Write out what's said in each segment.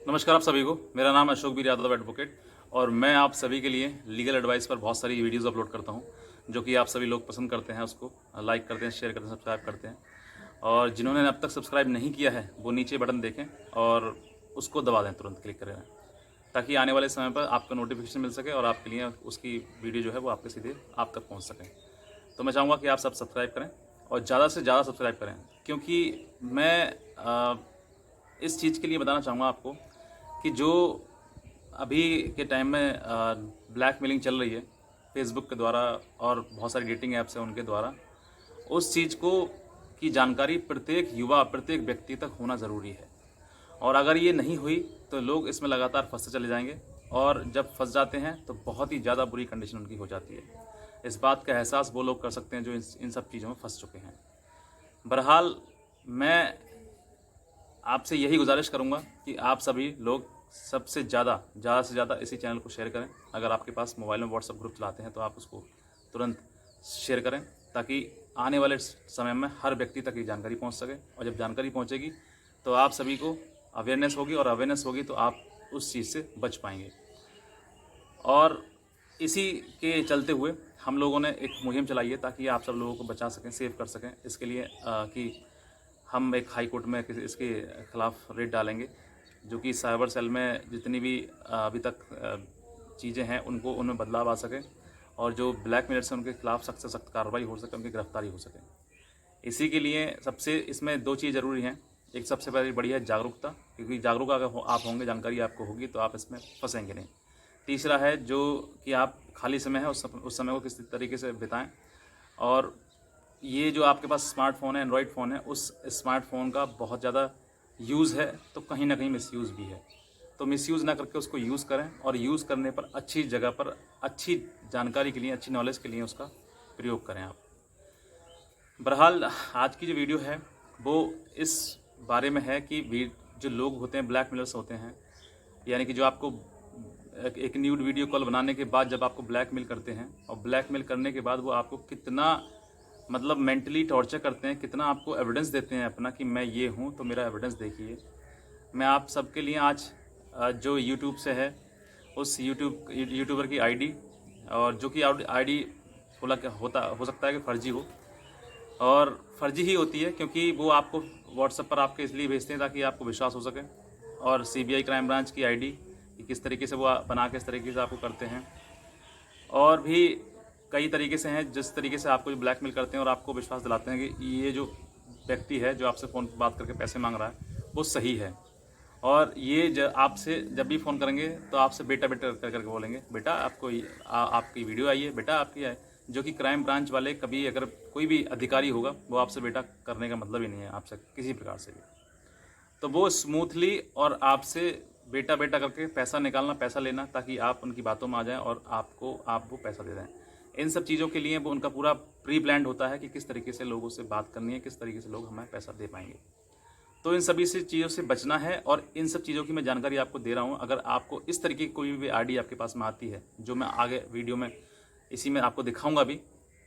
नमस्कार आप सभी को। मेरा नाम है अशोक वीर यादव एडवोकेट और मैं आप सभी के लिए लीगल एडवाइस पर बहुत सारी वीडियोस अपलोड करता हूं, जो कि आप सभी लोग पसंद करते हैं, उसको लाइक करते हैं, शेयर करते हैं, सब्सक्राइब करते हैं। और जिन्होंने अब तक सब्सक्राइब नहीं किया है वो नीचे बटन देखें और उसको दबा दें, तुरंत क्लिक करें, ताकि आने वाले समय पर आपको नोटिफिकेशन मिल सके और आपके लिए उसकी वीडियो जो है वो आपके सीधे आप तक पहुँच सकें। तो मैं चाहूँगा कि आप सब सब्सक्राइब करें और ज़्यादा से ज़्यादा सब्सक्राइब करें, क्योंकि मैं इस चीज़ के लिए बताना चाहूँगा आपको कि जो अभी के टाइम में ब्लैकमेलिंग चल रही है फेसबुक के द्वारा और बहुत सारी डेटिंग ऐप्स हैं उनके द्वारा, उस चीज़ को की जानकारी प्रत्येक युवा, प्रत्येक व्यक्ति तक होना ज़रूरी है। और अगर ये नहीं हुई तो लोग इसमें लगातार फंसते चले जाएंगे और जब फंस जाते हैं तो बहुत ही ज़्यादा बुरी कंडीशन उनकी हो जाती है। इस बात का एहसास वो लोग कर सकते हैं जो इन सब चीज़ों में फंस चुके हैं। बहरहाल मैं आपसे यही गुजारिश करूंगा कि आप सभी लोग सबसे ज़्यादा से ज़्यादा इसी चैनल को शेयर करें। अगर आपके पास मोबाइल में व्हाट्सएप ग्रुप चलाते हैं तो आप उसको तुरंत शेयर करें, ताकि आने वाले समय में हर व्यक्ति तक ये जानकारी पहुंच सके। और जब जानकारी पहुंचेगी तो आप सभी को अवेयरनेस होगी, और अवेयरनेस होगी तो आप उस चीज़ से बच पाएंगे। और इसी के चलते हुए हम लोगों ने एक मुहिम चलाई है ताकि आप सब लोगों को बचा सकें, सेव कर सकें। इसके लिए कि हम एक हाई कोर्ट में इसके खिलाफ रेड डालेंगे, जो कि साइबर सेल में जितनी भी अभी तक चीज़ें हैं उनमें बदलाव आ सके, और जो ब्लैकमेलर्स हैं उनके खिलाफ सख्त से सख्त कार्रवाई हो सके, उनकी गिरफ्तारी हो सके। इसी के लिए सबसे इसमें दो चीज़ ज़रूरी हैं। एक सबसे पहले बड़ी है जागरूकता, क्योंकि जागरूक अगर आप होंगे, जानकारी आपको होगी, तो आप इसमें फंसेंगे नहीं। तीसरा है जो कि आप खाली समय है उस समय को किस तरीके से बिताएं। और ये जो आपके पास स्मार्टफोन है, एंड्रॉयड फ़ोन है, उस स्मार्टफोन का बहुत ज़्यादा यूज़ है तो कहीं ना कहीं मिसयूज़ भी है। तो मिसयूज़ ना करके उसको यूज़ करें, और यूज़ करने पर अच्छी जगह पर, अच्छी जानकारी के लिए, अच्छी नॉलेज के लिए उसका प्रयोग करें आप। बहरहाल आज की जो वीडियो है वो इस बारे में है कि जो लोग होते हैं, ब्लैकमेलर्स होते हैं, यानी कि जो आपको एक न्यूड वीडियो कॉल बनाने के बाद जब आपको ब्लैकमेल करते हैं, और ब्लैकमेल करने के बाद वो आपको कितना मतलब मेंटली टॉर्चर करते हैं, कितना आपको एविडेंस देते हैं अपना कि मैं ये हूँ तो मेरा एविडेंस देखिए। मैं आप सबके लिए आज जो यूट्यूब से है उस यूट्यूबर की आईडी, और जो कि आईडी हो सकता है कि फ़र्जी हो, और फ़र्जी ही होती है क्योंकि वो आपको व्हाट्सएप पर आपके इसलिए भेजते हैं ताकि आपको विश्वास हो सके। और सीबीआई क्राइम ब्रांच की आईडी कि किस तरीके से वो बना के इस तरीके से आपको करते हैं। और भी कई तरीके से हैं जिस तरीके से आपको जो ब्लैकमेल करते हैं और आपको विश्वास दिलाते हैं कि ये जो व्यक्ति है जो आपसे फ़ोन पर बात करके पैसे मांग रहा है वो सही है। और ये आपसे जब भी फ़ोन करेंगे तो आपसे बेटा बेटा करके बोलेंगे, बेटा आपको आपकी वीडियो आई है, बेटा आपकी है। जो कि क्राइम ब्रांच वाले, कभी अगर कोई भी अधिकारी होगा, वो आपसे बेटा करने का मतलब ही नहीं है आपसे किसी प्रकार से भी। तो वो स्मूथली और आपसे बेटा बेटा करके पैसा निकालना, पैसा लेना, ताकि आप उनकी बातों में आ जाएं और आप वो पैसा दे दें। इन सब चीज़ों के लिए वो उनका पूरा प्री प्लान्ड होता है कि किस तरीके से लोगों से बात करनी है, किस तरीके से लोग हमें पैसा दे पाएंगे। तो इन सभी से चीज़ों से बचना है, और इन सब चीज़ों की मैं जानकारी आपको दे रहा हूँ। अगर आपको इस तरीके की कोई भी आईडी आपके पास में आती है, जो मैं आगे वीडियो में इसी में आपको दिखाऊंगा भी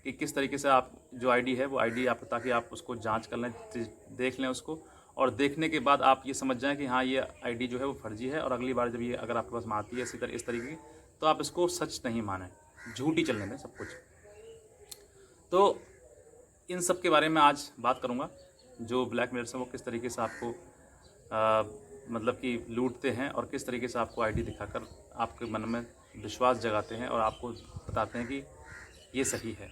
कि किस तरीके से आप जो आईडी है वो आईडी आप, ताकि आप उसको जांच कर लें, देख लें उसको, और देखने के बाद आप ये समझ जाएं कि हाँ ये आईडी जो है वो फर्जी है। और अगली बार जब ये अगर आपके पास में आती है इस तरीके की, तो आप इसको सच नहीं मानें, झूठी चलने दें सब कुछ। तो इन सब के बारे में आज बात करूँगा। जो ब्लैकमेलर्स हैं वो किस तरीके से आपको मतलब कि लूटते हैं, और किस तरीके से आपको आईडी दिखाकर आपके मन में विश्वास जगाते हैं और आपको बताते हैं कि ये सही है।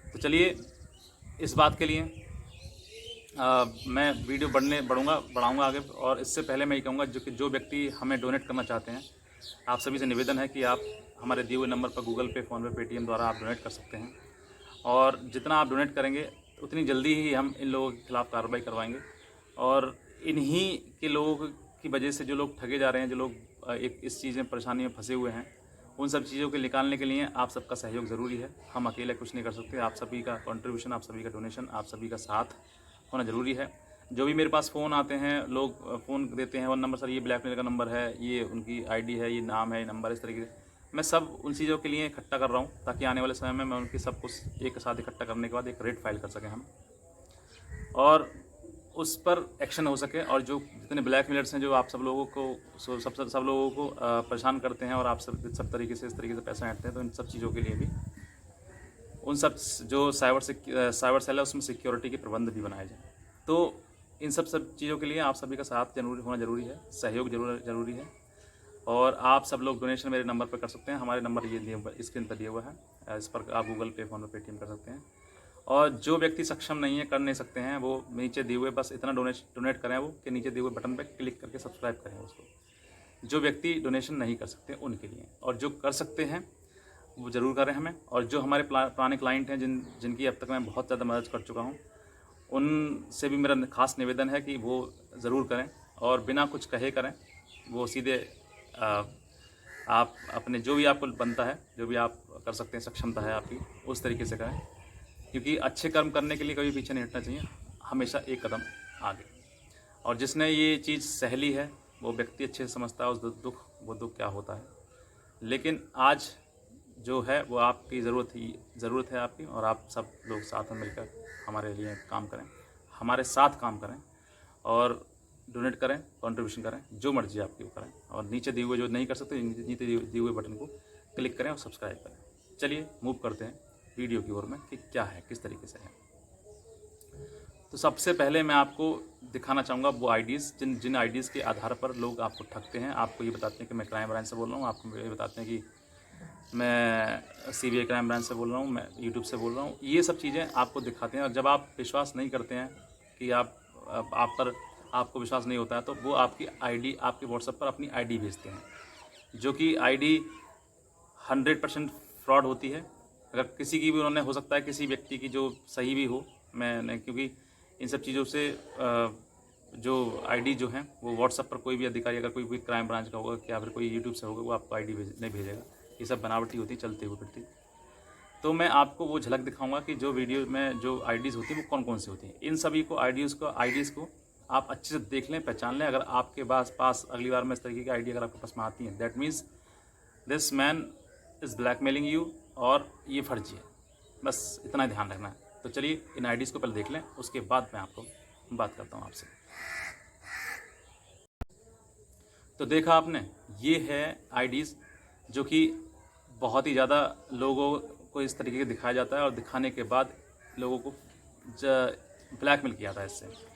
तो चलिए, इस बात के लिए मैं वीडियो बढ़ाऊंगा आगे। और इससे पहले मैं ये कहूँगा जो व्यक्ति हमें डोनेट करना चाहते हैं, आप सभी से निवेदन है कि आप हमारे दिए हुए नंबर पर गूगल पे, फ़ोन पे, पेटीएम द्वारा आप डोनेट कर सकते हैं। और जितना आप डोनेट करेंगे उतनी जल्दी ही हम इन लोगों के खिलाफ़ कार्रवाई करवाएंगे। और इन्हीं के लोगों की वजह से जो लोग ठगे जा रहे हैं, जो लोग एक इस चीज़ में परेशानी में फंसे हुए हैं, उन सब चीज़ों को निकालने के लिए आप सबका सहयोग ज़रूरी है। हम अकेले कुछ नहीं कर सकते। आप सभी का कंट्रीब्यूशन, आप सभी का डोनेशन, आप सभी का साथ होना ज़रूरी है। जो भी मेरे पास फ़ोन आते हैं, लोग फ़ोन देते हैं और नंबर, सर ये ब्लैकमेल का नंबर है, ये उनकी आईडी है, ये नाम है, ये नंबर, इस तरीके से मैं सब उन चीज़ों के लिए इकट्ठा कर रहा हूँ, ताकि आने वाले समय में मैं उनकी सब कुछ एक साथ इकट्ठा करने के बाद एक रेड फाइल कर सकें हम। और उस पर एक्शन हो सके, और जो जितने ब्लैकमेलर्स हैं जो आप सब लोगों को सब लोगों को परेशान करते हैं और आप सब तरीके से इस तरीके से पैसा ऐंठते हैं, तो इन सब चीज़ों के लिए भी उन सब जो साइबर सेल है उसमें सिक्योरिटी के प्रबंध भी बनाए जाए। तो इन सब चीज़ों के लिए आप सभी का साथ होना ज़रूरी है, सहयोग ज़रूरी है। और आप सब लोग डोनेशन मेरे नंबर पर कर सकते हैं। हमारे नंबर ये स्क्रीन पर दिया हुआ है, इस पर आप गूगल पे, फ़ोन पे, पेटीएम कर सकते हैं। और जो व्यक्ति सक्षम नहीं है, कर नहीं सकते हैं, वो नीचे दिए हुए बस इतना डोनेट करें वो कि नीचे दिए हुए बटन पर क्लिक करके सब्सक्राइब करें उसको। जो व्यक्ति डोनेशन नहीं कर सकते उनके लिए, और जो कर सकते हैं वो ज़रूर करें हमें। और जो हमारे पुराने क्लाइंट हैं जिनकी अब तक मैं बहुत ज़्यादा मदद कर चुका हूँ, उनसे भी मेरा खास निवेदन है कि वो ज़रूर करें और बिना कुछ कहे करें। वो सीधे आप अपने जो भी आपको बनता है, जो भी आप कर सकते हैं, सक्षमता है आपकी, उस तरीके से करें। क्योंकि अच्छे कर्म करने के लिए कभी पीछे नहीं हटना चाहिए, हमेशा एक कदम आगे। और जिसने ये चीज़ सह ली है वो व्यक्ति अच्छे से समझता है वो दुख क्या होता है। लेकिन आज जो है वो आपकी ज़रूरत है आपकी, और आप सब लोग साथ में मिलकर हमारे लिए काम करें, हमारे साथ काम करें और डोनेट करें, कंट्रीब्यूशन करें, जो मर्जी आपकी वो करें। और नीचे दिए हुए जो नहीं कर सकते, नीचे दिए हुए बटन को क्लिक करें और सब्सक्राइब करें। चलिए मूव करते हैं वीडियो की ओर में कि क्या है, किस तरीके से है। तो सबसे पहले मैं आपको दिखाना चाहूँगा वो आईडीज़ जिन आईडीज़ के आधार पर लोग आपको ठगते हैं। आपको ये बताते हैं कि मैं क्राइम ब्रांच से बोल रहा हूँ, आपको ये बताते हैं कि मैं सीबीआई क्राइम ब्रांच से बोल रहा हूँ, मैं यूट्यूब से बोल रहा हूँ। ये सब चीज़ें आपको दिखाते हैं, और जब आप विश्वास नहीं करते हैं कि आपको विश्वास नहीं होता है, तो वो आपकी आईडी आपके व्हाट्सएप पर अपनी आईडी भेजते हैं, जो कि आईडी 100% फ्रॉड होती है। अगर किसी की भी उन्होंने, हो सकता है किसी व्यक्ति की जो सही भी हो, मैंने क्योंकि इन सब चीज़ों से जो आईडी जो हैं वो व्हाट्सएप पर कोई भी अधिकारी, अगर कोई भी क्राइम ब्रांच का होगा या फिर कोई यूट्यूब से होगा, वो आपको आईडी नहीं भेजेगा। ये सब बनावटी होती, चलती हुई फिरती। तो मैं आपको वो झलक दिखाऊंगा कि जो वीडियो में जो आईडीज़ होती हैं वो कौन कौन सी होती हैं। इन सभी को आईडीज़ को आप अच्छे से देख लें, पहचान लें। अगर आपके पास अगली बार में इस तरीके की आईडी अगर आपके पास में आती है, that means this man is blackmailing you, और ये फर्जी है। बस इतना ध्यान रखना है। तो चलिए इन आईडीज़ को पहले देख लें, उसके बाद मैं आपको बात करता हूँ आपसे। तो देखा आपने, ये है आईडीज़ जो कि बहुत ही ज़्यादा लोगों को इस तरीके से दिखाया जाता है, और दिखाने के बाद लोगों को ब्लैकमेल किया जाता है इससे।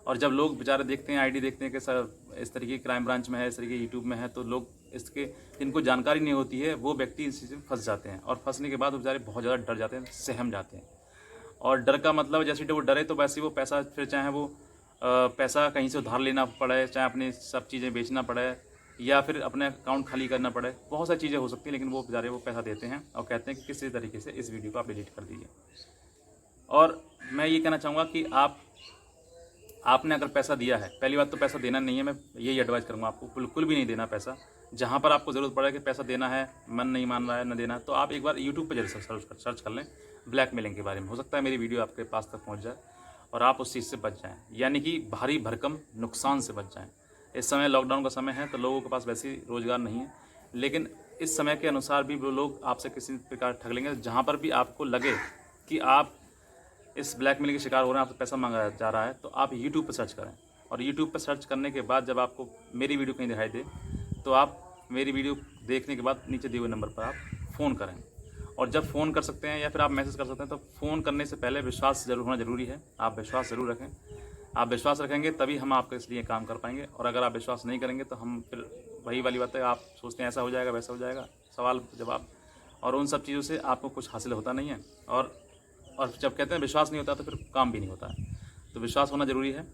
और जब लोग बेचारे देखते हैं, आईडी देखते हैं कि सर इस तरीके की क्राइम ब्रांच में है, इस तरीके यूट्यूब में है, तो लोग इसके जिनको जानकारी नहीं होती है वो व्यक्ति इस चीज़ में फंस जाते हैं। और फंसने के बाद वो बेचारे बहुत ज़्यादा डर जाते हैं, सहम जाते हैं। और डर का मतलब जैसे वो डरे तो वैसे वो पैसा, फिर चाहे वो पैसा कहीं से उधार लेना पड़े, चाहे अपनी सब चीज़ें बेचना पड़े, या फिर अपने अकाउंट खाली करना पड़े, बहुत सारी चीज़ें हो सकती हैं। लेकिन वो बेचारे वो पैसा देते हैं और कहते हैं कि किसी तरीके से इस वीडियो को आप डिलीट कर दीजिए। और मैं ये कहना चाहूँगा कि आपने अगर पैसा दिया है, पहली बात तो पैसा देना नहीं है। मैं यही एडवाइस करूँगा आपको, बिल्कुल भी नहीं देना पैसा। जहाँ पर आपको ज़रूरत पड़े कि पैसा देना है, मन नहीं मान रहा है, न देना, तो आप एक बार यूट्यूब पर जरूर सर्च कर लें ब्लैकमेलिंग के बारे में। हो सकता है मेरी वीडियो आपके पास तक पहुँच जाए और आप उस चीज़ से बच जाएँ, यानी कि भारी भरकम नुकसान से बच जाएँ। इस समय लॉकडाउन का समय है, तो लोगों के पास वैसे ही रोज़गार नहीं है, लेकिन इस समय के अनुसार भी वो लोग आपसे किसी प्रकार ठग लेंगे। जहाँ पर भी आपको लगे कि आप इस ब्लैकमेल के शिकार हो रहे हैं, आपसे पैसा मांगा जा रहा है, तो आप यूट्यूब पर सर्च करें। और यूट्यूब पर सर्च करने के बाद जब आपको मेरी वीडियो कहीं दिखाई दे, तो आप मेरी वीडियो देखने के बाद नीचे दिए हुए नंबर पर आप फ़ोन करें। और जब फ़ोन कर सकते हैं या फिर आप मैसेज कर सकते हैं, तो फ़ोन करने से पहले विश्वास ज़रूर होना ज़रूरी है। आप विश्वास ज़रूर रखें। आप विश्वास रखेंगे तभी हम आपके इसलिए काम कर पाएंगे। और अगर आप विश्वास नहीं करेंगे तो हम फिर वही वाली बात है, आप सोचते हैं ऐसा हो जाएगा, वैसा हो जाएगा, सवाल जवाब, और उन सब चीज़ों से आपको कुछ हासिल होता नहीं है। और जब कहते हैं विश्वास नहीं होता तो फिर काम भी नहीं होता है। तो विश्वास होना ज़रूरी है।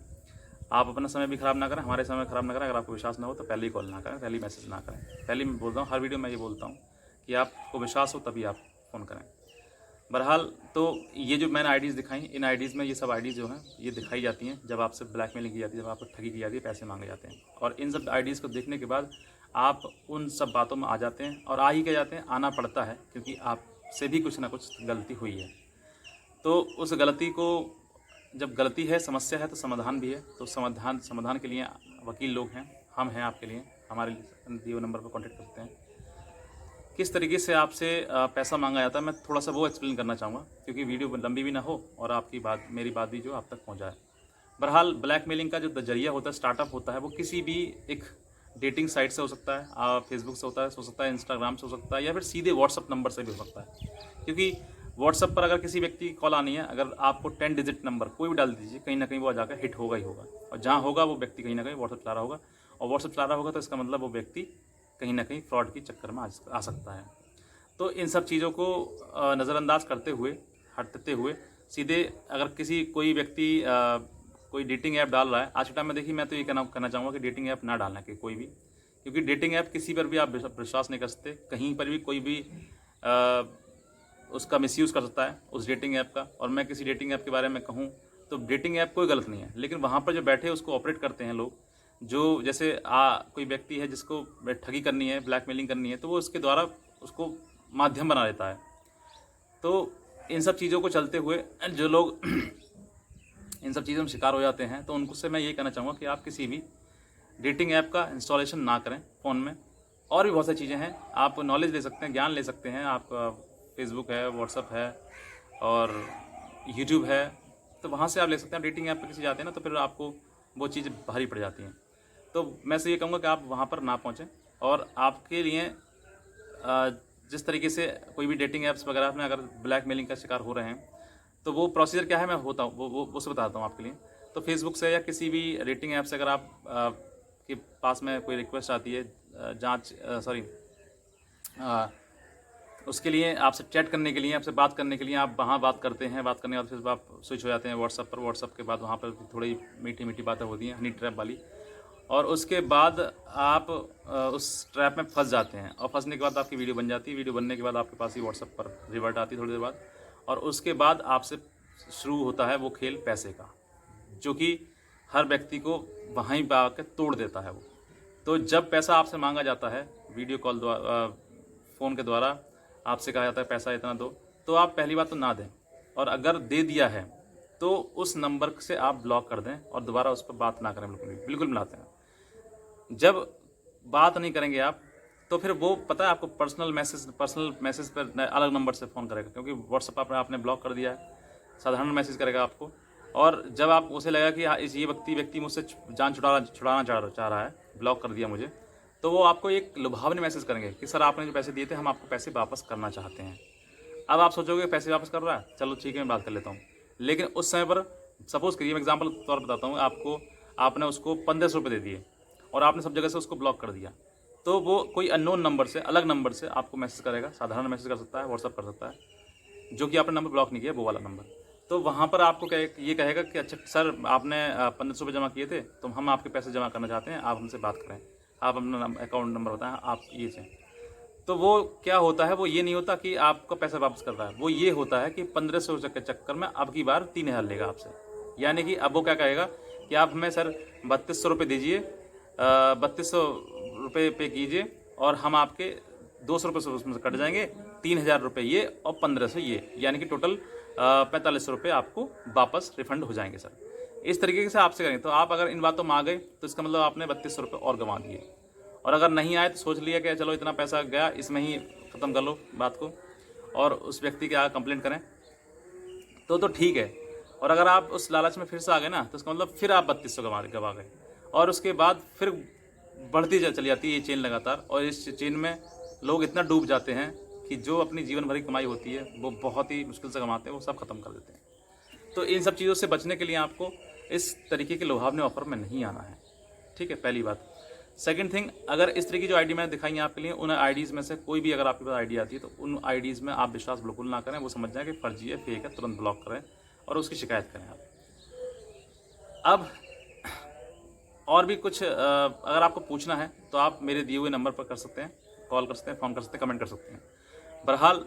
आप अपना समय भी ख़राब ना करें, हमारे समय ख़राब ना करें। अगर आपको विश्वास ना हो तो पहले ही कॉल ना करें, पहले ही मैसेज ना करें। पहले मैं बोलता हूँ, हर वीडियो में ये बोलता हूँ कि आपको विश्वास हो तभी आप फ़ोन करें। बहरहाल, तो ये जो मैंने आईडीज़ दिखाई, इन आईडीज़ में ये सब आईडीज़ जो हैं ये दिखाई जाती हैं जब आपसे ब्लैकमेलिंग की जाती है, जब आपको ठगी की जाती है, पैसे मांगे जाते हैं। और इन सब आईडीज़ को देखने के बाद आप उन सब बातों में आ जाते हैं, और आ ही क्या जाते हैं, आना पड़ता है, क्योंकि आपसे भी कुछ ना कुछ गलती हुई है। तो उस गलती को, जब गलती है, समस्या है, तो समाधान भी है। तो समाधान के लिए वकील लोग हैं, हम हैं आपके लिए। हमारे दिए हुए नंबर पर कॉन्टैक्ट करते हैं। किस तरीके से आपसे पैसा मांगा जाता है, मैं थोड़ा सा वो एक्सप्लेन करना चाहूँगा, क्योंकि वीडियो लंबी भी ना हो और आपकी बात, मेरी बात भी जो आप तक पहुँचाए। बहरहाल ब्लैकमेलिंग का जो जरिया होता है, स्टार्टअप होता है, वो किसी भी एक डेटिंग साइट से हो सकता है, फेसबुक से हो सकता है, इंस्टाग्राम से हो सकता है, या फिर सीधे व्हाट्सअप नंबर से भी हो सकता है। क्योंकि व्हाट्सअप पर अगर किसी व्यक्ति की कॉल आनी है, अगर आपको 10 डिजिट नंबर कोई भी डाल दीजिए, कहीं ना कहीं वो जाकर हिट होगा ही होगा, और जहाँ होगा वो व्यक्ति कहीं ना कहीं व्हाट्सअप चला रहा होगा, और व्हाट्सअप चला रहा होगा तो इसका मतलब वो व्यक्ति कहीं ना कहीं फ्रॉड के चक्कर में आ सकता है। तो इन सब चीज़ों को नज़रअंदाज करते हुए, हटते हुए, सीधे अगर कोई व्यक्ति कोई डेटिंग ऐप डाल रहा है, आज के टाइम में देखिए, मैं तो ये कहना चाहूँगा कि डेटिंग ऐप ना डालना कि कोई भी, क्योंकि डेटिंग ऐप किसी पर भी आप विश्वास नहीं कर सकते, कहीं पर भी कोई भी उसका मिसयूज़ कर सकता है उस डेटिंग ऐप का। और मैं किसी डेटिंग ऐप के बारे में कहूँ तो डेटिंग ऐप कोई गलत नहीं है, लेकिन वहाँ पर जो बैठे उसको ऑपरेट करते हैं लोग, जो जैसे कोई व्यक्ति है जिसको ठगी करनी है, ब्लैकमेलिंग करनी है, तो वो उसके द्वारा उसको माध्यम बना लेता है। तो इन सब चीज़ों को चलते हुए जो लोग इन सब चीज़ों में शिकार हो जाते हैं, तो उनको से मैं ये कहना चाहूँगा कि आप किसी भी डेटिंग ऐप का इंस्टॉलेशन ना करें फ़ोन में। और भी बहुत सारी चीज़ें हैं, आप नॉलेज ले सकते हैं, ज्ञान ले सकते हैं। आप फेसबुक है, व्हाट्सअप है और यूट्यूब है, तो वहाँ से आप ले सकते हैं। डेटिंग ऐप पर किसी जाते हैं ना, तो फिर आपको वो चीज़ भारी पड़ जाती हैं। तो मैं से ये कहूँगा कि आप वहाँ पर ना पहुँचें, और आपके लिए जिस तरीके से कोई भी डेटिंग ऐप्स वगैरह में अगर ब्लैकमेलिंग का शिकार हो रहे हैं, तो वो प्रोसीजर क्या है मैं होता हूँ वो उससे बताता हूँ आपके लिए। तो फेसबुक से या किसी भी रेटिंग ऐप से अगर आप के पास में कोई रिक्वेस्ट आती है उसके लिए, आपसे चैट करने के लिए, आपसे बात करने के लिए, आप वहाँ बात करते हैं, बात करने के बाद फिर आप स्विच हो जाते हैं व्हाट्सअप पर। व्हाट्सअप के बाद वहाँ पर थोड़ी मीठी मीठी बातें होती हैं, हनी ट्रैप वाली, और उसके बाद आप उस ट्रैप में फंस जाते हैं, और फंसने के बाद आपकी वीडियो बन जाती है। वीडियो बनने के बाद आपके पास ही व्हाट्सअप पर रिवर्ट आती है थोड़ी देर बाद, और उसके बाद आपसे शुरू होता है वो खेल पैसे का, जो कि हर व्यक्ति को वहीं पर आकर तोड़ देता है वो। तो जब पैसा आपसे मांगा जाता है वीडियो कॉल द्वारा, फ़ोन के द्वारा आपसे कहा जाता है पैसा इतना दो, तो आप पहली बात तो ना दें, और अगर दे दिया है तो उस नंबर से आप ब्लॉक कर दें और दोबारा उस पर बात ना करें, बिल्कुल मिलाते हैं। जब बात नहीं करेंगे आप, तो फिर वो पता है आपको पर्सनल मैसेज पर अलग नंबर से फ़ोन करेगा, क्योंकि व्हाट्सएप पर आपने ब्लॉक कर दिया है, साधारण मैसेज करेगा आपको। और जब आप उसे लगेगा कि हाँ ये व्यक्ति मुझसे जान छुड़ाना चाह रहा है, ब्लॉक कर दिया मुझे, तो वो आपको एक लुभावनी मैसेज करेंगे कि सर आपने जो पैसे दिए थे हम आपको पैसे वापस करना चाहते हैं। अब आप सोचोगे पैसे वापस कर रहा है, चलो ठीक है मैं बात कर लेता हूँ, लेकिन उस समय पर सपोज़ करिए, मैं एग्जांपल के तौर पर बताता हूँ आपको, आपने उसको 1500 रुपये दे दिए और आपने सब जगह से उसको ब्लॉक कर दिया, तो वो कोई अननोन नंबर से, अलग नंबर से आपको मैसेज करेगा, साधारण मैसेज कर सकता है, व्हाट्सअप कर सकता है, जो कि आपने नंबर ब्लॉक नहीं किया, वो वाला नंबर। तो वहाँ पर आपको ये कहेगा कि अच्छा सर आपने 1500 रुपये जमा किए थे, तो हम आपके पैसे जमा करना चाहते हैं, आप हमसे बात करें, आप अपना अकाउंट नंबर बताएं, आप ये से। तो वो क्या होता है, वो ये नहीं होता कि आपको पैसा वापस कर रहा है, वो ये होता है कि 1500 के चक्कर में अब की बार 3000 लेगा आपसे। यानी कि अब वो क्या कहेगा कि आप हमें सर 3200 रुपये दीजिए, 3200 रुपये पे कीजिए, और हम आपके 200 रुपये उसमें से कट जाएंगे, 3000 रुपये ये और 1500 ये, यानी कि टोटल 4500 रुपये आपको वापस रिफंड हो जाएंगे सर। इस तरीके से आपसे करेंगे। तो आप अगर इन बातों में आ गए तो इसका मतलब आपने 3200 रुपये और गंवा दिए, और अगर नहीं आए तो सोच लिया कि चलो इतना पैसा गया, इसमें ही ख़त्म कर लो बात को और उस व्यक्ति के आगे कंप्लेंट करें, तो ठीक है। और अगर आप उस लालच में फिर से आ गए ना, तो इसका मतलब फिर आप 3200 गंवा गए, और उसके बाद फिर बढ़ती चली जाती है ये चेन लगातार, और इस चेन में लोग इतना डूब जाते हैं कि जो अपनी जीवन भर की कमाई होती है वो बहुत ही मुश्किल से कमाते हैं, वो सब खत्म कर देते हैं। तो इन सब चीज़ों से बचने के लिए आपको इस तरीके के लुभावने ऑफर में नहीं आना है, ठीक है, पहली बात। सेकंड थिंग, अगर इस तरह की जो आईडी मैंने दिखाई है आपके लिए, उन आईडीज़ में से कोई भी अगर आपके पास आईडी आती है तो उन आईडीज़ में आप विश्वास बिल्कुल ना करें, वो समझ जाए कि फर्जी है, फेक है, तुरंत ब्लॉक करें और उसकी शिकायत करें आप। अब और भी कुछ अगर आपको पूछना है तो आप मेरे दिए हुए नंबर पर कर सकते हैं, कॉल कर सकते हैं, फ़ोन कर सकते हैं, कमेंट कर सकते हैं। बहरहाल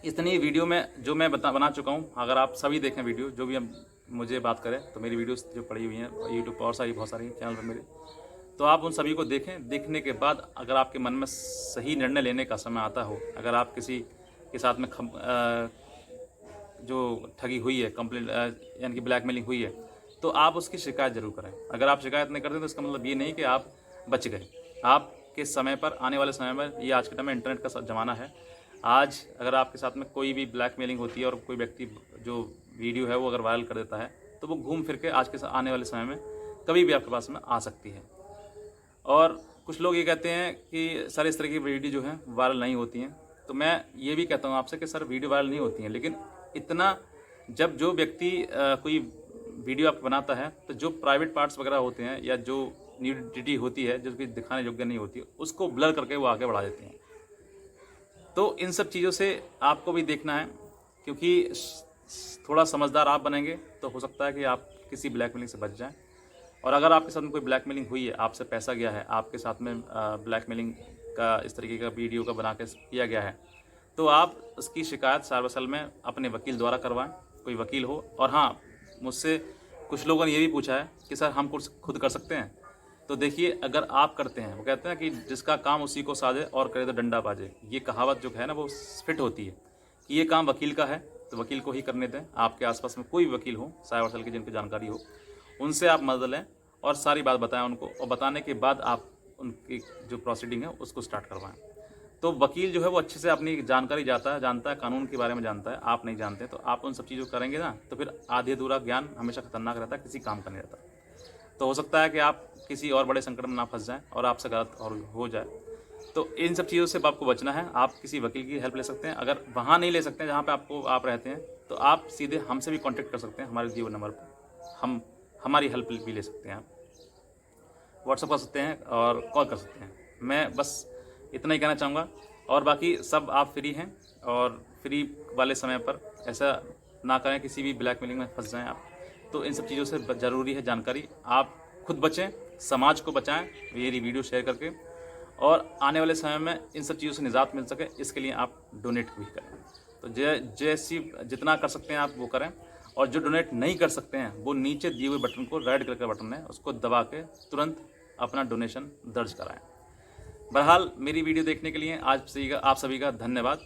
इतनी वीडियो में जो मैं बना चुका हूँ, अगर आप सभी देखें वीडियो, जो भी हम मुझे बात करें, तो मेरी वीडियोस जो पड़ी हुई हैं यूट्यूब पर और बहुत सारी चैनल पर मेरे, तो आप उन सभी को देखें। देखने के बाद अगर आपके मन में सही निर्णय लेने का समय आता हो, अगर आप किसी के साथ में जो ठगी हुई है, कंप्लेंट यानी कि ब्लैकमेलिंग हुई है, तो आप उसकी शिकायत जरूर करें। अगर आप शिकायत नहीं करते तो इसका मतलब ये नहीं कि आप बच गए। आपके समय पर, आने वाले समय में, ये आज के टाइम में इंटरनेट का ज़माना है, आज अगर आपके साथ में कोई भी ब्लैकमेलिंग होती है और कोई व्यक्ति जो वीडियो है वो अगर वायरल कर देता है, तो वो घूम फिर के आज के आने वाले समय में कभी भी आपके पास में आ सकती है। और कुछ लोग ये कहते हैं कि सर इस तरह की वीडियो जो है वायरल नहीं होती हैं, तो मैं ये भी कहता हूँ आपसे कि सर वीडियो वायरल नहीं होती हैं, लेकिन इतना जब जो व्यक्ति कोई वीडियो आप बनाता है तो जो प्राइवेट पार्ट्स वगैरह होते हैं या जो न्यूडिटी होती है जो कि दिखाने योग्य नहीं होती, उसको ब्लर करके वो आगे बढ़ा देते हैं। तो इन सब चीज़ों से आपको भी देखना है, क्योंकि थोड़ा समझदार आप बनेंगे तो हो सकता है कि आप किसी ब्लैकमेलिंग से बच जाएं। और अगर आपके साथ में कोई ब्लैकमेलिंग हुई है, आपसे पैसा गया है, आपके साथ में ब्लैकमेलिंग का इस तरीके का वीडियो का बना के किया गया है, तो आप उसकी शिकायत साइबर सेल में अपने वकील द्वारा करवाएं, कोई वकील हो। और हाँ, मुझसे कुछ लोगों ने ये भी पूछा है कि सर हम कुछ खुद कर सकते हैं। तो देखिए, अगर आप करते हैं, वो कहते हैं कि जिसका काम उसी को साजे और करे तो डंडा बाजे, ये कहावत जो है ना वो फिट होती है कि ये काम वकील का है तो वकील को ही करने दें। आपके आसपास में कोई वकील हो साइबर सेल की जिनकी जानकारी हो, उनसे आप मदद लें और सारी बात बताएं उनको, और बताने के बाद आप उनकी जो प्रोसीडिंग है उसको स्टार्ट करवाएं। तो वकील जो है वो अच्छे से अपनी जानकारी जानता है, कानून के बारे में जानता है, आप नहीं जानते। तो आप उन सब चीज़ों करेंगे ना तो फिर आधे अधूरा ज्ञान हमेशा खतरनाक रहता है, किसी काम का नहीं रहता। तो हो सकता है कि आप किसी और बड़े संकट में ना फंस जाएं और आपसे गलत और हो जाए। तो इन सब चीज़ों से आपको बचना है। आप किसी वकील की हेल्प ले सकते हैं, अगर वहाँ नहीं ले सकते हैं जहाँ पे आप रहते हैं, तो आप सीधे हमसे भी कांटेक्ट कर सकते हैं हमारे दिए हुए नंबर पर। हम हमारी हेल्प भी ले सकते हैं, आप व्हाट्सअप कर सकते हैं और कॉल कर सकते हैं। मैं बस इतना ही कहना चाहूँगा, और बाकी सब आप फ्री हैं, और फ्री वाले समय पर ऐसा ना करें किसी भी ब्लैकमेलिंग में फंस जाएं आप। तो इन सब चीज़ों से ज़रूरी है जानकारी, आप खुद बचें, समाज को बचाएं मेरी वीडियो शेयर करके, और आने वाले समय में इन सब चीज़ों से निजात मिल सके इसके लिए आप डोनेट भी करें। तो जैसी जितना कर सकते हैं आप वो करें, और जो डोनेट नहीं कर सकते हैं वो नीचे दिए हुए बटन को, रेड कलर का बटन है, उसको दबा के तुरंत अपना डोनेशन दर्ज कराएं। बहरहाल मेरी वीडियो देखने के लिए आप सभी का धन्यवाद।